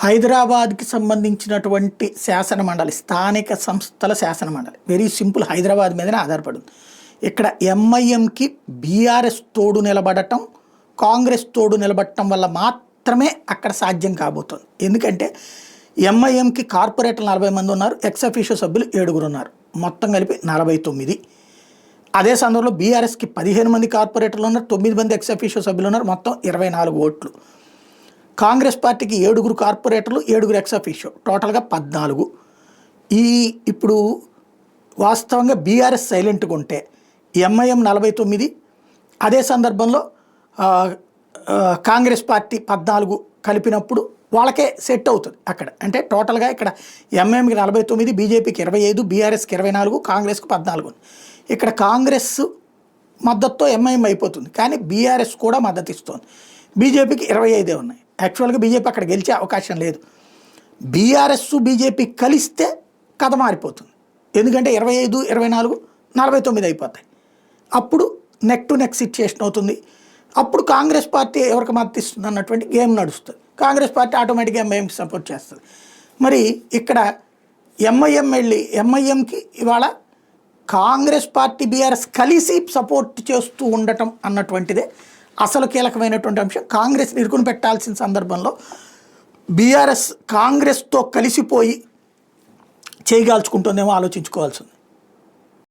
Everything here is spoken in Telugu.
హైదరాబాద్కి సంబంధించినటువంటి శాసనమండలి, స్థానిక సంస్థల శాసనమండలి వెరీ సింపుల్, హైదరాబాద్ మీదనే ఆధారపడింది. ఇక్కడ ఎంఐఎంకి బీఆర్ఎస్ తోడు నిలబడటం, కాంగ్రెస్ తోడు నిలబడటం వల్ల మాత్రమే అక్కడ సాధ్యం కాబోతుంది. ఎందుకంటే ఎంఐఎంకి కార్పొరేటర్లు 40 మంది ఉన్నారు, ఎక్స్ అఫీషియో సభ్యులు 7 ఉన్నారు, మొత్తం కలిపి 49. అదే సందర్భంలో బీఆర్ఎస్కి 15 మంది కార్పొరేటర్లు ఉన్నారు, 9 మంది ఎక్స్ అఫీషియో సభ్యులు ఉన్నారు, మొత్తం 24 ఓట్లు. కాంగ్రెస్ పార్టీకి 7 కార్పొరేటర్లు, 7 ఎక్స్ అఫీషియో, టోటల్గా 14. ఇప్పుడు వాస్తవంగా బీఆర్ఎస్ సైలెంట్గా ఉంటే ఎంఐఎం 49, అదే సందర్భంలో కాంగ్రెస్ పార్టీ 14 కలిపినప్పుడు వాళ్ళకే సెట్ అవుతుంది అక్కడ. అంటే టోటల్గా ఇక్కడ ఎంఐఎంకి 49, బీజేపీకి 25, బీఆర్ఎస్కి 24, కాంగ్రెస్కి 14. ఇక్కడ కాంగ్రెస్ మద్దతుతో ఎంఐఎం అయిపోతుంది, కానీ బీఆర్ఎస్ కూడా మద్దతు ఇస్తుంది. బీజేపీకి 25 ఉన్నాయి. యాక్చువల్గా బీజేపీ అక్కడ గెలిచే అవకాశం లేదు. బీఆర్ఎస్ బీజేపీ కలిస్తే కథ మారిపోతుంది. ఎందుకంటే 25, 24, 49 అయిపోతాయి. అప్పుడు నెక్ టు నెక్ సిచ్యుయేషన్ అవుతుంది. అప్పుడు కాంగ్రెస్ పార్టీ ఎవరికి మద్దతు ఇస్తుంది అన్నటువంటి గేమ్ నడుస్తుంది. కాంగ్రెస్ పార్టీ ఆటోమేటిక్గా ఎంఐఎంకి సపోర్ట్ చేస్తుంది. మరి ఇక్కడ ఎంఐఎం వెళ్ళి ఎంఐఎంకి ఇవాళ కాంగ్రెస్ పార్టీ బీఆర్ఎస్ కలిసి సపోర్ట్ చేస్తూ ఉండటం అన్నటువంటిదే అసలు కీలకమైనటువంటి అంశం. కాంగ్రెస్ ఇరుకుని పెట్టాల్సిన సందర్భంలో బీఆర్ఎస్ కాంగ్రెస్తో కలిసిపోయి చేయగాల్చుకుంటుందేమో ఆలోచించుకోవాల్సింది.